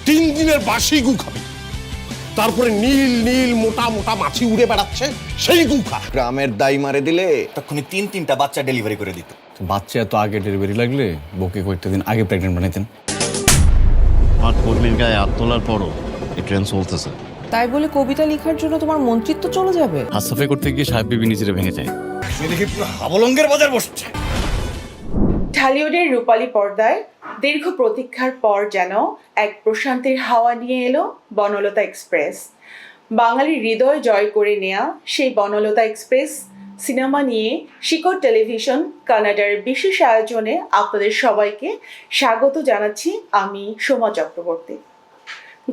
দিনের বাসি গু খাবি, তারপরে নীল নীল মোটা মোটা মাছি উড়ে বেড়াচ্ছে সেই গু খা। গ্রামের দাই মারে দিলে তখনই তিনটা বাচ্চা ডেলিভারি করে দিত। বাচ্চা এত আগে ডেলিভারি লাগলে বউকে কয়েকটা দিন আগে প্রেগনেন্ট বানাইতেন। আমার কর্মীর গায়ে হাত তোলার পরও এই ট্রেন চলতেছে। তাই বলে কবিতা লেখার জন্য তোমার মন্ত্রিত্ব চলে যাবে? হাত সাফাই করতে গিয়ে সাহেব বিবি নিজেরা ভেঙে যায়। দেখি পুরো হাবলঙ্গের বাজার বসছে। ঢালিউডের রূপালী পর্দায় দীর্ঘ প্রতীক্ষার পর যেন এক প্রশান্তির হাওয়া নিয়ে এলো বনলতা এক্সপ্রেস। বাঙালির হৃদয় জয় করে নেয়া সেই বনলতা এক্সপ্রেস সিনেমা নিয়ে শিকড় টেলিভিশন কানাডার বিশেষ আয়োজনে আপনাদের সবাইকে স্বাগত জানাচ্ছি আমি সোমা চক্রবর্তী।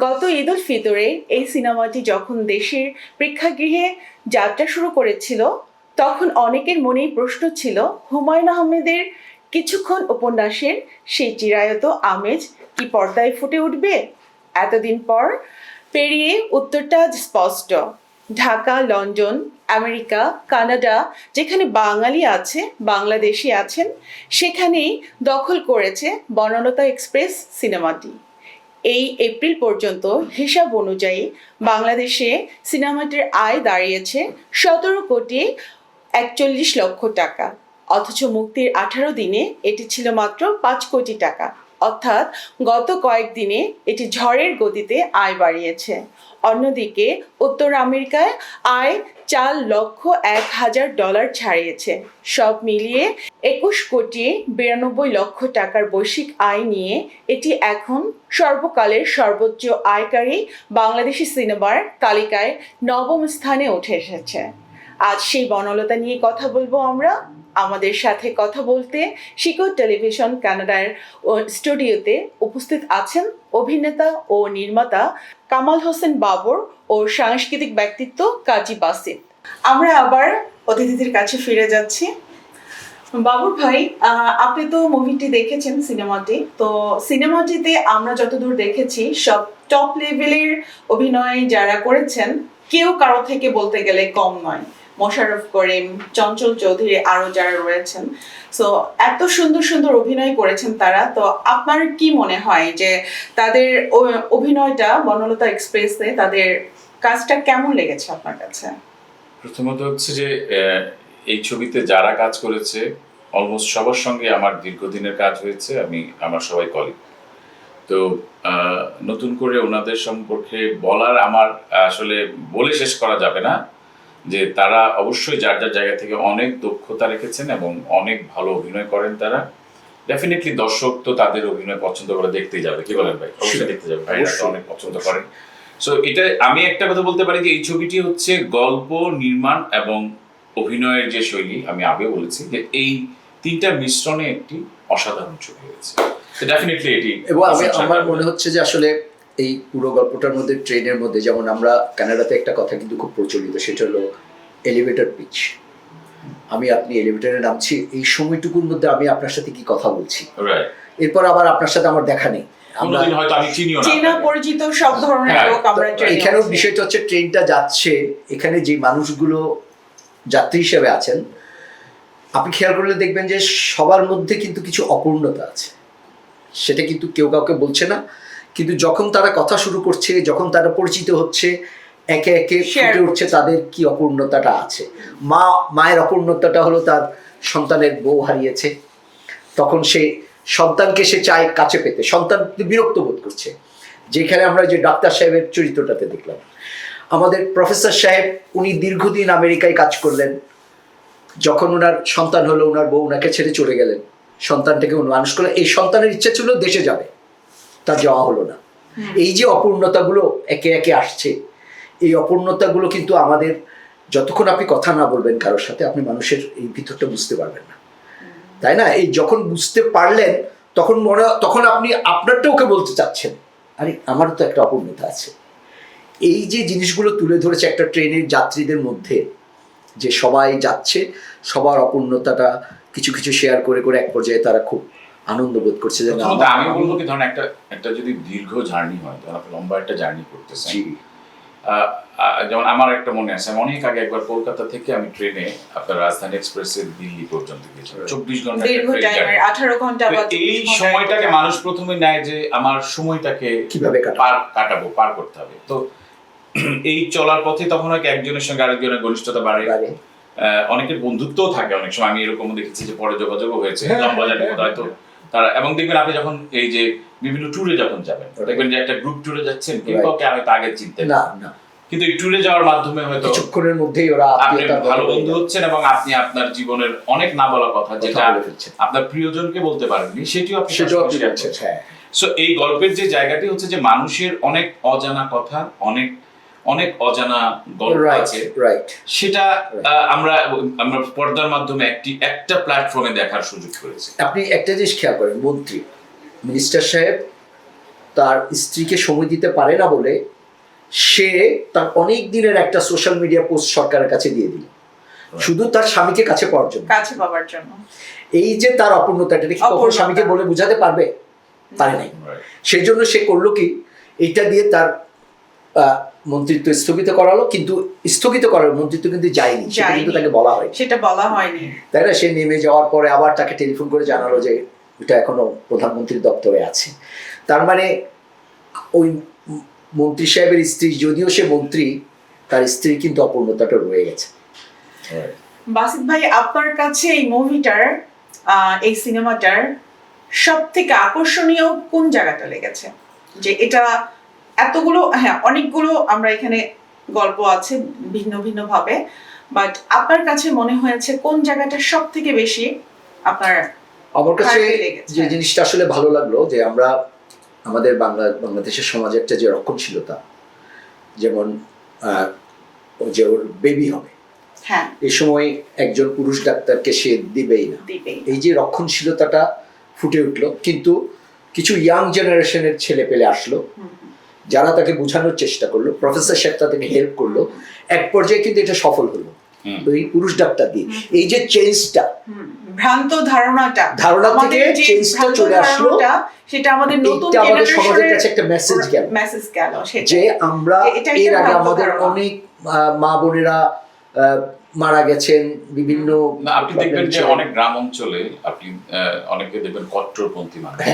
গত ঈদ উল ফিতরে এই সিনেমাটি যখন দেশের প্রেক্ষাগৃহে যাত্রা শুরু করেছিল, তখন অনেকের মনেই প্রশ্ন ছিল হুমায়ুন আহমেদের কিছুক্ষণ উপন্যাসের সেই চিরায়ত আমেজ কি পর্দায় ফুটে উঠবে? এতদিন পর পেরিয়ে উত্তরটা স্পষ্ট। ঢাকা, লন্ডন, আমেরিকা, কানাডা, যেখানে বাঙালি আছে, বাংলাদেশি আছেন, সেখানেই দখল করেছে বনলতা এক্সপ্রেস সিনেমাটি। এই এপ্রিল পর্যন্ত হিসাব অনুযায়ী বাংলাদেশে সিনেমাটির আয় দাঁড়িয়েছে 17 কোটি 41 লক্ষ টাকা, অথচ মুক্তির 18 দিনে এটি ছিল মাত্র 5 কোটি টাকা। অর্থাৎ গত কয়েকদিনে এটি ঝড়ের গতিতে আয় বাড়িয়েছে। অন্যদিকে উত্তর আমেরিকায় আয় $4,01,000 ছাড়িয়েছে। সব মিলিয়ে 21 কোটি 92 লক্ষ টাকার বৈশ্বিক আয় নিয়ে এটি এখন সর্বকালের সর্বোচ্চ আয়কারী বাংলাদেশি সিনেমার তালিকায় 9ম স্থানে উঠে এসেছে। আজ সেই বনলতা নিয়ে কথা বলবো আমরা। আমাদের সাথে কথা বলতে শিকড় টেলিভিশন কানাডার স্টুডিওতে উপস্থিত আছেন অভিনেতা ও নির্মাতা কামাল হোসেন বাবর ও সাংস্কৃতিক ব্যক্তিত্ব কাজী বাসিত। আমরা আবার অতিথিদের কাছে ফিরে যাচ্ছি। বাবর ভাই, আপনি তো মুভিটি দেখেছেন, সিনেমাটি। তো সিনেমাটিতে আমরা যতদূর দেখেছি সব টপ লেভেলের অভিনয় যারা করেছেন, কেউ কারো থেকে বলতে গেলে কম নয়। মোশাররফ করিম, চঞ্চল চৌধুরী, আরো যারা রয়েছেন, সো এত সুন্দর সুন্দর অভিনয় করেছেন তারা। তো আপনার কি মনে হয় যে তাদের অভিনয়টা বনলতা এক্সপ্রেসে তাদের কাজটা কেমন লেগেছে আপনার কাছে? প্রথমত হচ্ছে যে এই ছবিতে যারা কাজ করেছে অলমোস্ট সবার সঙ্গে আমার দীর্ঘদিনের কাজ হয়েছে, আমার সবাই কলিগ। তো নতুন করে ওনাদের সম্পর্কে বলার আমার আসলে বলে শেষ করা যাবে না, যে তারা অবশ্যই যার যার জায়গা থেকে অনেক দক্ষতা রেখেছেন এবং অনেক ভালো অভিনয় করেন তারা। ডেফিনেটলি দর্শক তো তাদের অভিনয় পছন্দ করে দেখতেই যাবে, কি বলেন ভাই? অবশ্যই দেখতে যাবে, ভাই অনেক পছন্দ করেন। সো এটা আমি একটা কথা বলতে পারি যে এই ছবিটি হচ্ছে গল্প, নির্মাণ এবং অভিনয়ের যে শৈলী, আমি আগেও বলেছি যে এই তিনটা মিশ্রণে একটি অসাধারণ ছবি হয়েছে। ডেফিনেটলি এটি এবং আমার মনে হচ্ছে যে আসলে এই পুরো গল্পটার মধ্যে ট্রেনের মধ্যে, যেমন আমরা কানাডাতে একটা কথা কিন্তু খুব প্রচলিত, সেটা হলো এলিভেটর পিচ। আপনি এলিভেটরে নামছি, এই সময়টুকুর মধ্যে আমি আপনার সাথে কি কথা বলছি, এরপর আবার আপনার সাথে আমার দেখা নেই, চেনা পরিচিত সব ধরনের লোক আমরা ট্রেনে। এখানেও বিষয়টা হচ্ছে ট্রেনটা যাচ্ছে, এখানে যে মানুষগুলো যাত্রী হিসেবে আছেন, আপনি খেয়াল করলে দেখবেন যে সবার মধ্যে কিন্তু কিছু অপূর্ণতা আছে, সেটা কিন্তু কেউ কাউকে বলছে না, কিন্তু যখন তারা কথা শুরু করছে, যখন তারা পরিচিত হচ্ছে, একে একে ফুটে উঠছে তাদের কি অপূর্ণতাটা আছে। মায়ের অপূর্ণতাটা হলো তার সন্তানের বউ হারিয়েছে, তখন সে সন্তানকে সে চায় কাছে পেতে, সন্তান বিরক্ত বোধ করছে। যেখানে আমরা যে ডাক্তার সাহেবের চরিত্রটাতে দেখলাম, আমাদের প্রফেসর সাহেব, উনি দীর্ঘদিন আমেরিকায় কাজ করলেন, যখন ওনার সন্তান হলো, ওনার বউ ওনাকে ছেড়ে চলে গেলেন, সন্তানটাকে মানুষ করলেন, এই সন্তানের ইচ্ছা ছিল দেশে যাবে, তার যাওয়া হলো না। এই যে অপূর্ণতাগুলো একে একে আসছে, এই অপূর্ণতাগুলো কিন্তু আমাদের, যতক্ষণ আপনি কথা না বলবেন কারোর সাথে, আপনি মানুষের এই ভিতরটা বুঝতে পারবেন না, তাই না? এই যখন বুঝতে পারলেন তখন আপনি আপনারটা ওকে বলতে চাচ্ছেন, আরে আমারও তো একটা অপূর্ণতা আছে। এই যে জিনিসগুলো তুলে ধরেছে একটা ট্রেনের যাত্রীদের মধ্যে, যে সবাই যাচ্ছে, সবার অপূর্ণতাটা কিছু কিছু শেয়ার করে করে এক পর্যায়ে তারা খুব আনন্দ বোধ করছে। যে আমি বলবো কি, ধরেন একটা যদি দীর্ঘ জার্নি হয়, ধরেন আপনি লম্বা একটা জার্নি করতেছেন, যেমন আমার একটা মনে আছে, আমি অনেক আগে একবার কলকাতা থেকে আমি ট্রেনে আপনার রাজধানী এক্সপ্রেসে দিল্লি পর্যন্ত গেছিলাম, 24 ঘন্টা দীর্ঘ টাইমের 18 ঘন্টা বা এই সময়টাকে মানুষ প্রথমে নেয় যে আমার সময়টাকে কিভাবে কাটাবো, পার করতে হবে। তো এই চলার পথে তখন হয়তো একজনের সঙ্গে আরেকজনের ঘনিষ্ঠতা বাড়ে, অনেকের বন্ধুত্বও থাকে, অনেক সময় আমি এরকম দেখেছি যে পরে যোগাযোগও হয়েছে লম্বা জার্নি হয়তো তারা। এবং দেখবেন আপনি যখন এই যে বিভিন্ন ট্যুরে যখন যাবেন, দেখবেন যে একটা গ্রুপ ট্যুরে যাচ্ছেন, কেউ কাউকে হয়তো আগে চিনতেন না না, কিন্তু এই ট্যুরে যাওয়ার মাধ্যমে হয়তো কিছুক্ষণের মধ্যেই ওরা আপনি ভালো বন্ধু হচ্ছেন এবং আপনি আপনার জীবনের অনেক না বলা কথা যেটা আপনার প্রিয়জনকে বলতে পারেননি সেটিও আপনি বলছেন। হ্যাঁ, সো এই গল্পের যে জায়গাটি হচ্ছে যে মানুষের অনেক অজানা কথা, অনেক অনেক অজানা গল্প আছে, সেটা আমরা পর্দার মাধ্যমে একটা প্ল্যাটফর্মে দেখার সুযোগ করেছি। আপনি একটা জিনিস খেয়াল করেন, মন্ত্রী মিনিস্টার সাহেব তার স্ত্রীকে সময় দিতে পারে না বলে সে তার অনেক দিনের একটা সোশ্যাল মিডিয়া পোস্ট সরকারের কাছে দিয়ে দিল, শুধু তার স্বামীকে কাছে পাওয়ার জন্য। এই যে তার অপূর্ণতা, এটা কি কখনো স্বামীকে বলে বোঝাতে পারে নাই। সেই জন্য সে করলো কি, এইটা দিয়ে তার মন্ত্রিত্ব স্থগিত করালো, কিন্তু স্থগিত করার মন্ত্রিত্ব কিন্তু যায়নি, সেটা কিন্তু তাকে বলা হয়নি, তাই না? সে নেমে যাওয়ার পরে আবার তাকে টেলিফোন করে জানালো যে এটা এখনো প্রধানমন্ত্রীর দপ্তরে আছে। তার মানে ওই মন্ত্রী সাহেবের স্ত্রী, যদিও সে মন্ত্রী, তার স্ত্রী কিন্তু অপূর্ণতাটা রয়ে গেছে। বাসিত ভাই, আপনার কাছে এই মুভিটার, এই সিনেমাটার সব থেকে আকর্ষণীয় কোন জায়গাটা লেগেছে? যে এটা এতগুলো, হ্যাঁ অনেকগুলো আমরা এখানে গল্প আছে ভিন্ন ভিন্ন ভাবে, বাট আপনার কাছে মনে হয়েছে কোন জায়গাটা সব থেকে বেশি আপনার? আমার কাছে যে জিনিসটা আসলে ভালো লাগলো যে আমরা আমাদের বাংলাদেশের সমাজে একটা যে রক্ষণশীলতা, যেমন যে ওর বেবি হবে, হ্যাঁ, এই সময় একজন পুরুষ ডাক্তারকে সে দিবেই না, এই যে রক্ষণশীলতাটা ফুটে উঠলো। কিন্তু কিছু ইয়াং জেনারেশনের ছেলে পেলে আসলো যারা তাকে বোঝানোর চেষ্টা করলো, প্রফেসর সাহেব তাদেরকে হেল্প করলো, এক পর্যায়ে কিন্তু এটা সফল হলো ওই পুরুষ ডাক্তার দিয়ে। এই যে চেঞ্জটা, ভ্রান্ত ধারণা থেকে চেঞ্জটা চলে আসলো, সেটা আমাদের নতুন সমাজের কাছে একটা মেসেজ গেল যে আমরা এর আগে আমাদের অনেক মা বোনেরা মারা গেছেন বিভিন্ন। আপনি দেখবেন যে অনেক গ্রাম অঞ্চলে আপনি অনেকে দেখবেন কট্টরপন্থী মানুষ,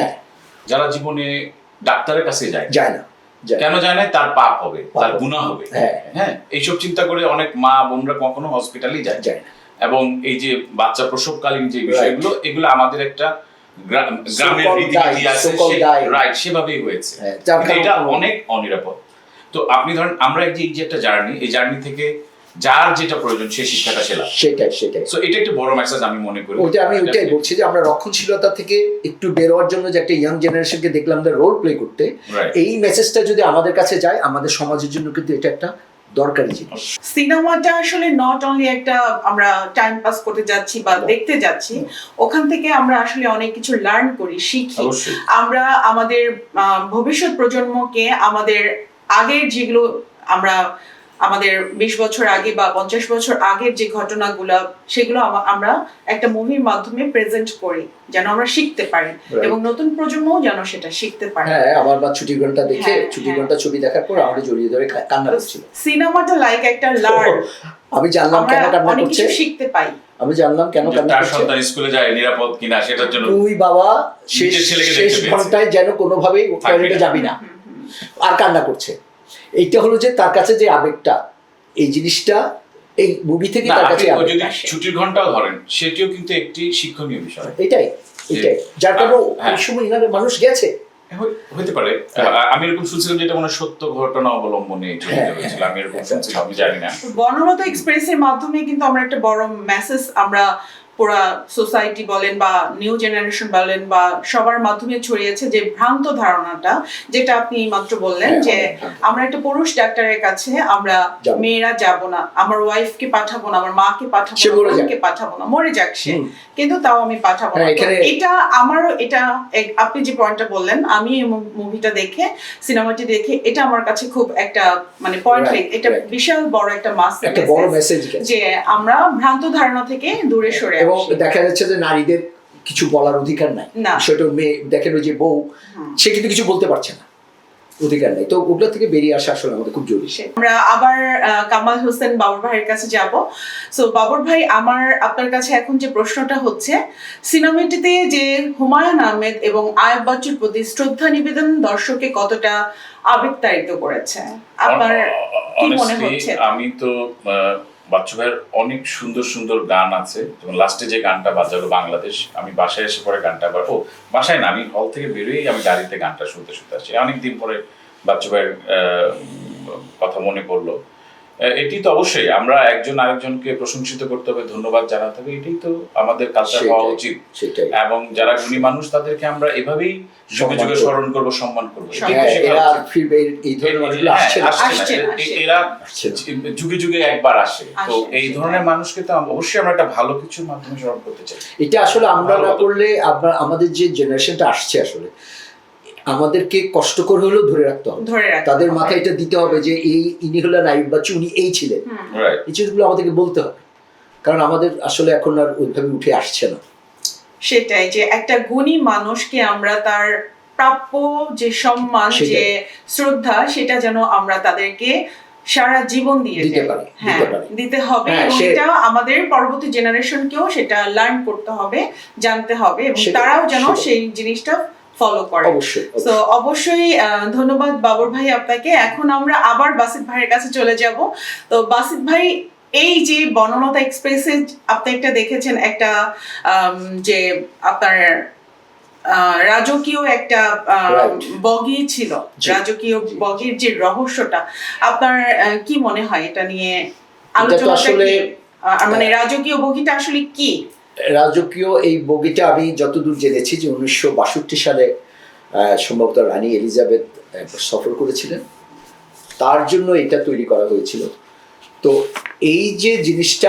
যারা জীবনে ডাক্তারের কাছে যায় না। কেন যায় না? তার পাপ হবে, তার গুনাহ হবে। হ্যাঁ, এইসব চিন্তা করে অনেক মা বোনরা কখনো হসপিটালেই যায় না। এবং এই যে বাচ্চা প্রসবকালীন যে বিষয়গুলো, এগুলো আমাদের একটা গ্রামের রীতিনীতি আছে, রাইট, সেভাবেই হয়েছে, এটা অনেক অনিরাপদ। তো আপনি ধরেন আমরা এই যে একটা জার্নি, এই জার্নি থেকে যার যেটা প্রয়োজন সে শিক্ষাটা সেটাই। সো এটা একটা বড় মেসেজ আমি মনে করি। আমি ওইটাই বলছি যে আমরা রক্ষণশীলতা থেকে একটু বেরোয়ার জন্য যে একটা ইয়াং জেনারেশনকে দেখলাম রোল প্লে করতে, এই মেসেজটা যদি আমাদের কাছে যায়, আমাদের সমাজের জন্য কিন্তু এটা একটা দরকারি জিনিস। সিনেমাটা আসলে নট অনলি একটা আমরা টাইম পাস করতে যাচ্ছি বা দেখতে যাচ্ছি, ওখান থেকে আমরা আসলে অনেক কিছু লার্ন করি, শিখি। আমরা আমাদের ভবিষ্যৎ প্রজন্মকে আমাদের আগের যেগুলো আমরা আমাদের 20 বছর আগে বা 50 বছর আগের যে ঘটনাগুলো, সেগুলো আমরা একটা মুভির মাধ্যমে প্রেজেন্ট করি, যেন আমরা শিখতে পারি এবং নতুন প্রজন্মও যেন সেটা শিখতে পারে। হ্যাঁ, আমার মা ছুটি ঘন্টা দেখে, ছুটি ঘন্টা ছবি দেখার পর আমাকে জড়িয়ে ধরে কান্না করছিল। সিনেমাটা লাইক একটা লার্ন, আমি জানলাম কেন কান্না করছে, অনেক কিছু শিখতে পাই। আমি জানলাম কেন কান্না করছে, তার সন্তান স্কুলে যায় নিরাপদ কিনা সেটার জন্য। তুই বাবা শেষ ঘন্টায় যেন কোনোভাবেই টয়লেটে যাবি না, আর কান্না করছে। এইটা হলো যে তার কাছে যে আবেগটা, এই জিনিসটা এই মুভি থেকে তার কাছে যদি ছুটির ঘন্টাও ধরেন, সেটিও কিন্তু একটি শিক্ষণীয় বিষয়। এটাই যার কারণে ওই সময় ইনারে মানুষ গেছে, হতে পারে। আমি এরকম শুনছিলাম যেটা মনে সত্য ঘটনা অবলম্বনে হয়েছিল, আমি এরকম শুনছিলাম, আমি জানি না। বনলতা এক্সপ্রেসের মাধ্যমে কিন্তু আমরা একটা বড় মেসেজ আমরা পুরা সোসাইটি বলেন বা নিউ জেনারেশন বলেন বা সবার মাধ্যমে ছড়িয়েছে, যে ভ্রান্ত ধারণাটা যেটা আপনি মাত্র বললেন, যে আমরা একটা পুরুষ ডাক্তারের কাছে আমরা মেয়েরা যাব না, আমার ওয়াইফকে পাঠাবো না, আমার মাকে পাঠাবো না, বোনকে পাঠাবো না, মরে যাক সে, কিন্তু তাও আমি পাঠাবো না। এটা আমারও, এটা আপনি যে পয়েন্টটা বললেন, আমি এই মুভিটা দেখে, সিনেমাটি দেখে, এটা আমার কাছে খুব একটা মানে পয়েন্ট, এটা বিশাল বড় একটা মেসেজ যে আমরা ভ্রান্ত ধারণা থেকে দূরে সরে। এবং দেখা যাচ্ছে যে নারীদের কিছু বলার অধিকার নাই, সেটা মেয়ে দেখেন, ওই যে বউ, সে কিন্তু কিছু বলতে পারছে না, অধিকার নেই। তো ওগুলো থেকে বেরিয়ে আসা আসলে আমাদের খুব জরুরি। আমরা আবার কামাল হোসেন বাবর ভাইয়ের কাছে যাব। সো বাবর ভাই, আমার আপনার কাছে এখন যে প্রশ্নটা হচ্ছে, সিনেমাটিতে যে হুমায়ুন আহমেদ এবং আয়ব বাচ্চুর প্রতি শ্রদ্ধা নিবেদন দর্শককে কতটা আবেগতাড়িত করেছে, আপনার কি মনে Honestly, হচ্ছে? আমি তো বাচ্চু ভাইয়ের অনেক সুন্দর সুন্দর গান আছে, যেমন লাস্টে যে গানটা বাজালো বাংলাদেশ, আমি বাসায় এসে পরে গানটা আবার বাসায় না, আমি হল থেকে বেরোই আমি গাড়িতে গানটা শুনতে শুনতে আসছি, অনেকদিন পরে বাচ্চু ভাইয়ের কথা মনে পড়লো। এটি তো অবশ্যই আমরা একজন আরেকজনকে প্রশংসিত করতে হবে, ধন্যবাদ জানাতে হবে, এটাই তো আমাদের কালচার হওয়া উচিত। সেটাই। এবং যারা গুণী মানুষ তাদেরকে আমরা এভাবেই যুগে যুগে স্মরণ করব, সম্মান করবো। এটাই তো শেখা এরা উচিত। ফিরবে, এই ধরনের মানুষগুলো আসছে না। আসছে না। এরা আসছে না। যুগে যুগে একবার আসে, তো আসে, এই ধরনের মানুষকে তো অবশ্যই আমরা একটা ভালো কিছুর মাধ্যমে স্মরণ করতে চাই। এটা আসলে আমরা না করলে আমাদের যে জেনারেশনটা আসছে আসলে আমাদেরকে কষ্টকর হলেও ধরে রাখতে হবে, ধরে রাখতে তাদের হবে। মাথায় এটা দিতে হবে যে ইনি হলেন আইয়ুব বাচ্চু, উনি এই ছিলেন। রাইট। এই জিনিসগুলো আমাদেরকে বলতে হবে, কারণ আমাদের আসলে এখন আর ওইভাবে উঠে আসছে না। সেটাই, যে একটা গুণী মানুষকে আমরা তার প্রাপ্য যে সম্মান, সেটাই। যে শ্রদ্ধা, সেটা যেন আমরা তাদেরকে সারা জীবন দিয়ে দিতে যাই। পারি, হ্যাঁ, দিতে পারি। দিতে হবে। হ্যাঁ, এবং সে- এটা আমাদের পরবর্তী জেনারেশনকেও সেটা লার্ন করতে হবে, জানতে হবে, এবং সেটাই, তারাও যেন সেটাই। সেই জিনিসটা ফলো করে। অবশ্যই, তো অবশ্যই ধন্যবাদ বাবর ভাই আপনাকে। এখন আমরা আবার বাসিত ভাইয়ের কাছে চলে যাব। তো বাসিত ভাই, এই যে বনলতা এক্সপ্রেসে আপনি একটা দেখেছেন, একটা যে আপনার রাজকীয় একটা Right. বগি ছিল, জি। রাজকীয় বগির যে রহস্যটা, আপনার কি মনে হয় এটা নিয়ে তো আলোচনাটা আসলে, কি? মানে রাজকীয় বগিটা আসলে কি? রাজকীয় এই বগিটা আমি যতদূর জেনেছি যে 1962 সালে সম্ভবত রানী এলিজাবেথ সফর করেছিলেন, তার জন্য এটা তৈরি করা হয়েছিল। তো এই যে জিনিসটা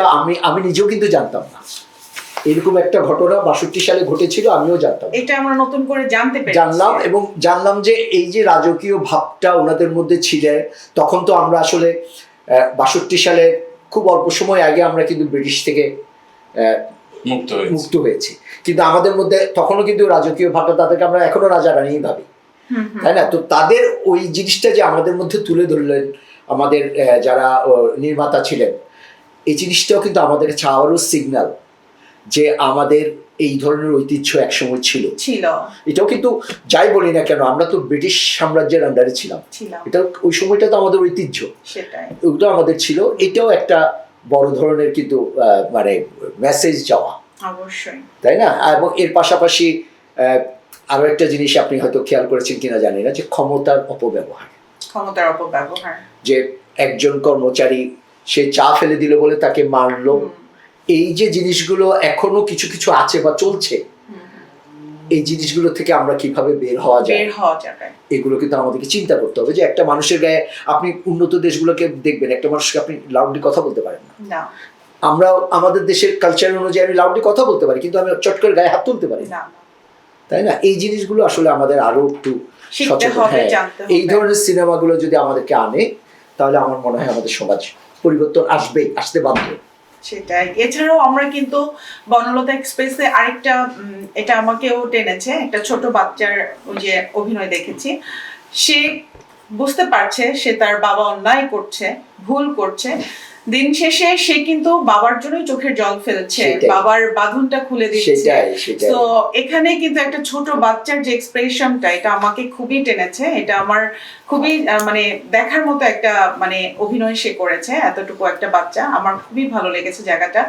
আমি নিজেও কিন্তু জানতাম না, এরকম একটা ঘটনা 62 সালে ঘটেছিল, আমিও জানতাম না। এটা আমরা নতুন করে জানতে পেরেছি। জানলাম এবং জানলাম যে এই যে রাজকীয় ভাবটা ওনাদের মধ্যে ছিল। তখন তো আমরা আসলে 62 সালে খুব অল্প সময় আগে আমরা কিন্তু ব্রিটিশ থেকে মুক্ত হয়েছি, কিন্তু আমাদের মধ্যে তখনও কিন্তু রাজকীয় ভাবটা, তাদেরকে আমরা এখনো রাজা রানী ভাবি, তাই না? তো তাদের ওই জিনিসটা যে আমাদের মধ্যে তুলে ধরলেন আমাদের যারা নির্মাতা ছিলেন, এই জিনিসটাও কিন্তু আমাদের কাছে আবারও সিগন্যাল যে আমাদের এই ধরনের ঐতিহ্য একসময় ছিল। এটাও কিন্তু যাই বলি না কেন, আমরা তো ব্রিটিশ সাম্রাজ্যের আন্ডারে ছিলাম, এটা ওই সময়টা তো আমাদের ঐতিহ্য, ওটা আমাদের ছিল। এটাও একটা বড় ধরনের কিন্তু মানে মেসেজ যাওয়া, অবশ্যই, তাই না? এবং এর পাশাপাশি আরো একটা জিনিস আপনি হয়তো খেয়াল করেছেন কিনা জানি না, যে ক্ষমতার অপব্যবহার। যে একজন কর্মচারী সে চা ফেলে দিল বলে তাকে মারলো, এই যে জিনিসগুলো এখনো কিছু কিছু আছে বা চলছে, এই জিনিসগুলো থেকে আমরা কিভাবে বের হওয়া যায়, এগুলো কিন্তু আমাদেরকে চিন্তা করতে হবে। যে একটা মানুষের গায়ে, আপনি উন্নত দেশগুলোকে দেখবেন, একটা মানুষকে আপনি লাউডলি কথা বলতে পারেন না। আমরা আমাদের দেশের কালচার অনুযায়ী আমি লাউডলি কথা বলতে পারি, কিন্তু আমি চট করে গায়ে হাত তুলতে পারি না, তাই না? এই জিনিসগুলো আসলে আমাদের আরো একটু সচেতন, হ্যাঁ, এই ধরনের সিনেমাগুলো যদি আমাদেরকে আনে, তাহলে আমার মনে হয় আমাদের সমাজ পরিবর্তন আসতে বাধ্য। সেটাই। এছাড়াও আমরা কিন্তু বনলতা এক্সপ্রেসে আরেকটা, এটা আমাকেও টেনেছে, একটা ছোট বাচ্চার ওই যে অভিনয় দেখেছি। সে বুঝতে পারছে সে তার বাবা অন্যায় করছে, ভুল করছে, দিন শেষে সে কিন্তু বাবার জন্যই চোখের জল ফেলছে, বাবার বাঁধনটা খুলে দিচ্ছে। তো এখানে কিন্তু একটা ছোট বাচ্চার যে এক্সপ্রেশনটা, এটা আমাকে খুবই টেনেছে। এটা আমার খুবই মানে দেখার মতো একটা মানে অভিনয় সে করেছে, এতটুকু একটা বাচ্চা, আমার খুবই ভালো লেগেছে জায়গাটা।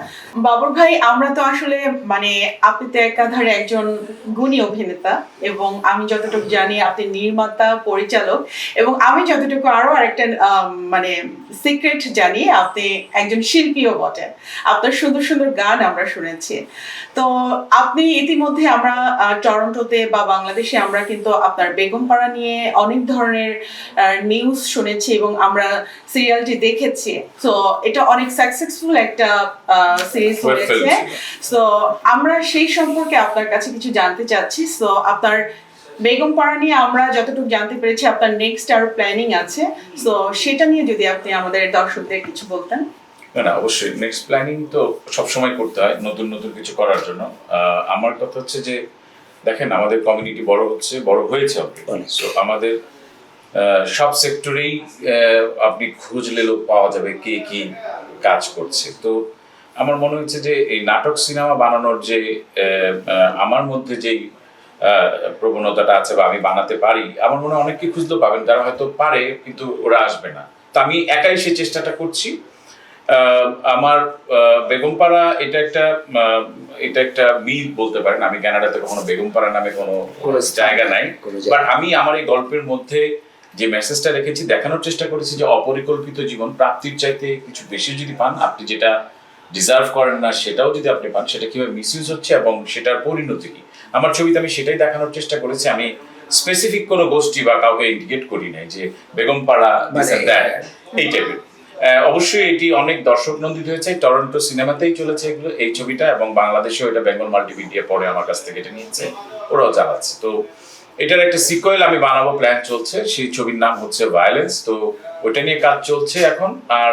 বাবর ভাই, আমরা তো আসলে মানে আপনি তো একাধারে একজন গুণী অভিনেতা, এবং আমি যতটুকু জানি আপনি নির্মাতা, পরিচালক, এবং আমি যতটুকু আরো আরেকটা মানে সিক্রেট জানি, আপনি একজন শিল্পীও বটেন। আপনার সুন্দর সুন্দর গান আমরা শুনেছি। তো আপনি ইতিমধ্যে আমরা টরন্টোতে বা বাংলাদেশে আমরা কিন্তু আপনার বেগমপাড়া নিয়ে অনেক ধরনের নিউজ শুনেছি, এবং আমরা সিরিয়ালটি দেখেছি। তো এটা অনেক সাকসেসফুল একটা সিরিজ হয়েছে। তো আমরা সেই সম্পর্কে আপনার কাছে কিছু জানতে চাচ্ছি। তো আপনার বেগমপাড়া নিয়ে আমরা যতটুকু জানতে পেরেছি আপনার নেক্সট আরো প্ল্যানিং আছে, তো সেটা নিয়ে যদি আপনি আমাদের দর্শকদের কিছু বলতেন। না, অবশ্যই নেক্সট প্ল্যানিং তো সবসময় করতে হয় নতুন নতুন কিছু করার জন্য। আমার কথা হচ্ছে যে দেখেন, আমাদের কমিউনিটি বড় হয়েছে অলরেডি। সো আমাদের সব সেক্টরেই আপনি খুঁজলে লোক পাওয়া যাবে কে কি কাজ করছে। তো আমার মনে হচ্ছে যে এই নাটক সিনেমা বানানোর যে আমার মধ্যে যেই প্রবণতাটা আছে বা আমি বানাতে পারি, আমার মনে হয় অনেককে খুঁজতেও পাবেন যারা হয়তো পারে কিন্তু ওরা আসবে না। তো আমি একাই সেই চেষ্টাটা করছি। আমার বেগমপাড়া এটা একটা মিথ বলতে পারেন। আমি কানাডাতে কখনো বেগমপাড়া নামে কোনো জায়গা নাই, বাট আমি আমার এই গল্পের মধ্যে যে মেসেজটা রেখেছি, দেখানোর চেষ্টা করেছি যে অপরিকল্পিত জীবন প্রাপ্তির চাইতে কিছু বেশি যদি পান, আপনি যেটা ডিজার্ভ করেন না সেটাও যদি আপনি পান, সেটা কিভাবে মিসইউজ হচ্ছে এবং সেটার পরিণতি কি। আমার ছবিতে আমি সেটাই দেখানোর চেষ্টা করেছি। আমি স্পেসিফিক কোনো গোষ্ঠী বা কাউকে ইন্ডিকেট করি নাই যে বেগমপাড়া এই টাইপের। অবশ্যই এটি অনেক দর্শক নন্দিত হয়েছে, টরন্টো সিনেমাতেই চলেছে এগুলো, এই ছবিটা, এবং বাংলাদেশেও এটা বেঙ্গল মাল্টিমিডিয়া পরে আমার কাছ থেকে এটা নিয়েছে, ওরাও চালাচ্ছে। তো এটার একটা সিকুয়েল আমি বানাবো, প্ল্যান চলছে, সেই ছবির নাম হচ্ছে ভায়োলেন্স। তো ওইটা নিয়ে কাজ চলছে এখন। আর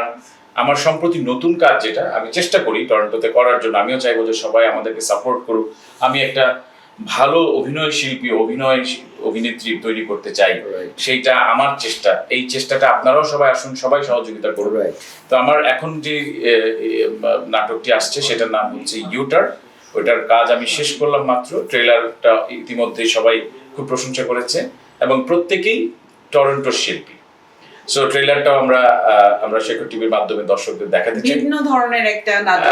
আমার সম্প্রতি নতুন কাজ যেটা আমি চেষ্টা করি টরন্টোতে করার জন্য, আমিও চাইবো যে সবাই আমাদেরকে সাপোর্ট করুক। আমি একটা ভালো অভিনয় শিল্পী, অভিনেত্রী তৈরি করতে চাই, সেইটা আমার চেষ্টা। এই চেষ্টাটা আপনারাও সবাই আসুন, সবাই সহযোগিতা করবে। তো আমার এখন যে নাটকটি আসছে সেটার নাম হচ্ছে ইউটার। ওইটার কাজ আমি শেষ করলাম মাত্র। ট্রেলারটা ইতিমধ্যে সবাই খুব প্রশংসা করেছে এবং প্রত্যেকেই টরন্টোর শিল্পী। সো ট্রেলারটাও আমরা শেখর টিভির মাধ্যমে দর্শকদের দেখাতে চাই। বিভিন্ন ধরনের একটা নাটক,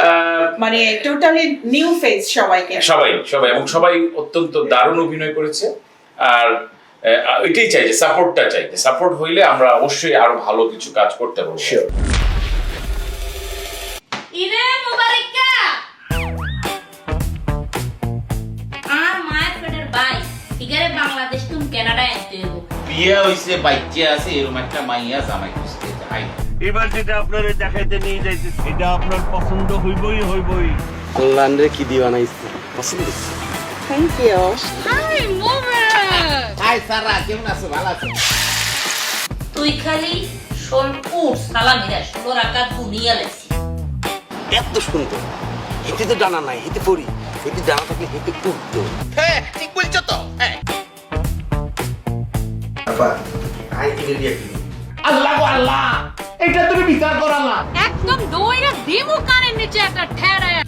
মানে টোটালি নিউ ফেস সবাই এবং সবাই অত্যন্ত দারুণ অভিনয় করেছে। আর এটাই চাই যে সাপোর্টটা চাই, সাপোর্ট হইলে আমরা অবশ্যই আরো ভালো কিছু কাজ করতে পারবো। ইরে মুবারকা আর মায়ের পেটের ভাই ঠিকারে বাংলাদেশ তুমি কানাডায় আসতে হবে। বিয়ে হইছে, বাচ্চা আছে, এরকম একটা মাইয়া জামাই খুঁজতে চাই। এবার যেটা আপনারা দেখাইতে নিয়ে যাইতে এটা আপনার পছন্দ হইবই। কল্যাণরে কি দিয়ে বানাইছে পছন্দ? Thank you. Hi Mubarak. Hi Sara, কেমন আছো? ভালো আছো? তুই খালি সোনপুর সালামিরা 16 রাকাত বুনিয়া লেছি। এত সুন্দর, হেঁটে তো ডানা নাই, হেঁটে পড়ি, হেঁটে ডানা থাকলে হেঁটে উঠতো। হ্যাঁ ঠিক বলছো তো। হ্যাঁ আল্লাহ গো আল্লাহ, এটা তুমি বিচার করা না। একদম দইরা দিমু কানের নিচে একটা ঠেড়ায়।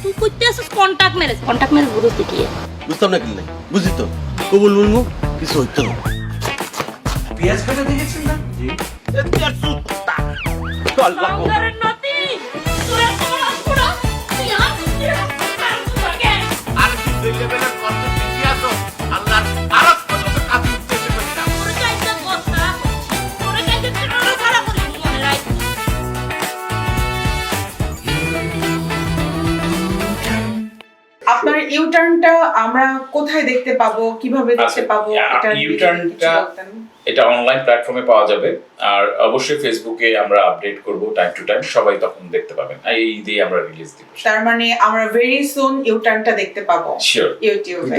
তুই কইতে আসিস কন্টাক্ট ম্যারেজ বুঝতে কি? বুঝতাম না কি নাই, বুঝি তো কবুল বলবো কিছু হইতো না। পেঁয়াজ কাটা দেখেছেন না? জি। আল্লাহ গো সংসারের নাতি তুই এত বড় পুরো তুই হাত দিয়ে রাখতে আর কি লেভেলের কষ্ট বেশি আছো আল্লাহর আরশ পর্যন্ত কাছে উঠতে পারি না। তোর চাইতে কথা তোর চাইতে আরো খারাপ করে মনে রাখ। আপনার ইউটার্নটা আমরা কোথায় দেখতে পাবো, কিভাবে দেখতে পাবো? ইউটার্নটা এটা অনলাইন প্ল্যাটফর্মে পাওয়া যাবে, আর অবশ্যই ফেসবুকে আমরা আপডেট করব টাইম টু টাইম, সবাই তখন দেখতে পাবেন। এই দিয়ে আমরা রিলিজ দিব। তার মানে আমরা ভেরি সুন ইউটার্নটা দেখতে পাবো শিওর ইউটিউবে।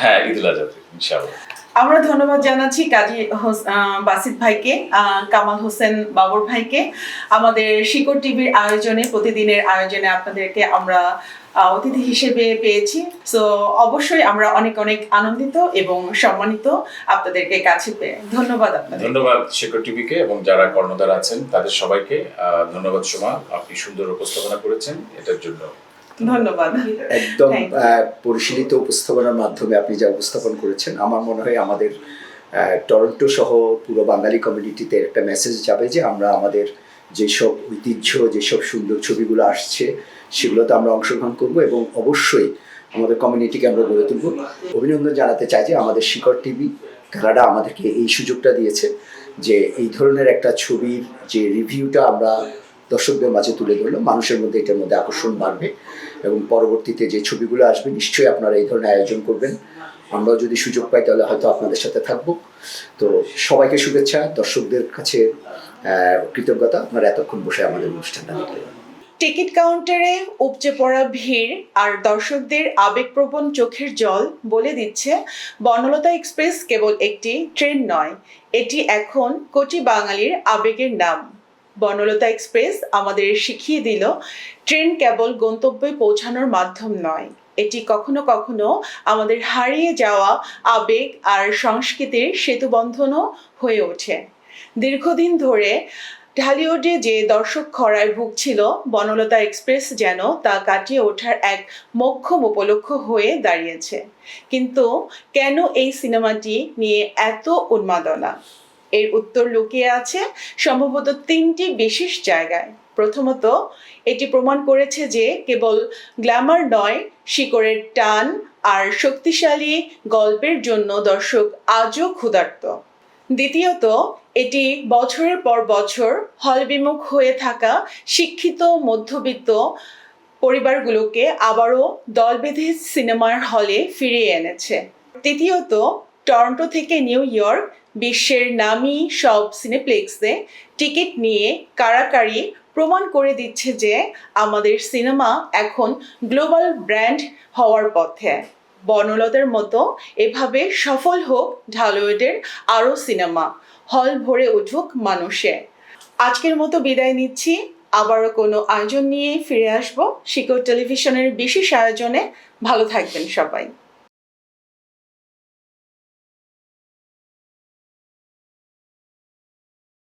হ্যাঁ, ঈদুল আজহাতে ইনশাআল্লাহ। আমরা ধন্যবাদ জানাচ্ছি কাজী বাসিত ভাইকে, কামাল হোসেন বাবর ভাইকে। আমাদের শিকড় টিভির আয়োজনে, প্রতিদিনের আয়োজনে আপনাদেরকে আমরা অতিথি হিসেবে পেয়েছি। সো অবশ্যই আমরা অনেক অনেক আনন্দিত এবং সম্মানিত আপনাদেরকে কাছে পেয়ে। ধন্যবাদ আপনাদের। ধন্যবাদ শিকড় টিভিকে এবং যারা কর্ণধার আছেন তাদের সবাইকে ধন্যবাদ। সোমা, আপনি সুন্দর উপস্থাপনা করেছেন, এটার জন্য ধন্যবাদ। একদম পরিশীলিত উপস্থাপনার মাধ্যমে আপনি যা উপস্থাপন করেছেন, আমার মনে হয় আমাদের টরন্টো সহ পুরো বাঙালি কমিউনিটিতে একটা মেসেজ যাবে যে আমরা আমাদের যেসব ঐতিহ্য, যেসব সুন্দর ছবিগুলো আসছে সেগুলোতে আমরা অংশগ্রহণ করব এবং অবশ্যই আমাদের কমিউনিটিকে আমরা গড়ে তুলব। অভিনন্দন জানাতে চাই যে আমাদের শিকড় টিভি কানাডা আমাদেরকে এই সুযোগটা দিয়েছে যে এই ধরনের একটা ছবির যে রিভিউটা আমরা দর্শকদের মাঝে তুলে ধরলাম, মানুষের মধ্যে এটার মধ্যে আকর্ষণ বাড়বে এবং পরবর্তীতে যে ছবিগুলো আসবে নিশ্চয়ই আপনারা এই ধরনের আয়োজন করবেন। আমরাও যদি সুযোগ পাই তাহলে হয়তো আপনাদের সাথে থাকবো। তো সবাইকে শুভেচ্ছা, দর্শকদের কাছে কৃতজ্ঞতা, আপনারা এতক্ষণ বসে আমাদের অনুষ্ঠানটা দেখলেন। টিকিট কাউন্টারে উপচে পড়া ভিড় আর দর্শকদের আবেগপ্রবণ চোখের জল বলে দিচ্ছে বনলতা এক্সপ্রেস কেবল একটি ট্রেন নয়, এটি এখন কোটি বাঙালির আবেগের নাম। বনলতা এক্সপ্রেস আমাদের শিখিয়ে দিল ট্রেন কেবল গন্তব্যে পৌঁছানোর মাধ্যম নয়, এটি কখনো কখনো আমাদের হারিয়ে যাওয়া আবেগ আর সংস্কৃতির সেতুবন্ধনও হয়ে ওঠে। দীর্ঘদিন ধরে ঢালিউডে যে দর্শক খরায় ভুগছিল, বনলতা এক্সপ্রেস যেন তা কাটিয়ে ওঠার এক মোক্ষম উপলক্ষ হয়ে দাঁড়িয়েছে। কিন্তু কেন এই সিনেমাটি নিয়ে এত উন্মাদনা? এর উত্তর লুকিয়ে আছে সম্ভবত 3টি বিশেষ জায়গায়। প্রথমত, এটি প্রমাণ করেছে যে কেবল গ্ল্যামার নয়, শিকড়ের টান আর শক্তিশালী গল্পের জন্য দর্শক আজও ক্ষুধার্ত। দ্বিতীয়ত, এটি বছরের পর বছর হল বিমুখ হয়ে থাকা শিক্ষিত মধ্যবিত্ত পরিবারগুলোকে আবারও দল বেঁধে সিনেমার হলে ফিরিয়ে এনেছে। তৃতীয়ত, টরন্টো থেকে নিউ ইয়র্ক, বিশ্বের নামী সব সিনেপ্লেক্সে টিকিট নিয়ে কাড়াকাড়ি প্রমাণ করে দিচ্ছে যে আমাদের সিনেমা এখন গ্লোবাল ব্র্যান্ড হওয়ার পথে। বনলতার মতো এভাবে সফল হোক ঢালিউডের আরও সিনেমা, হল ভরে উঠুক মানুষে। আজকের মতো বিদায় নিচ্ছি, আবারও কোনো আয়োজন নিয়ে ফিরে আসবো শিকড় টেলিভিশনের বিশেষ আয়োজনে। ভালো থাকবেন সবাই।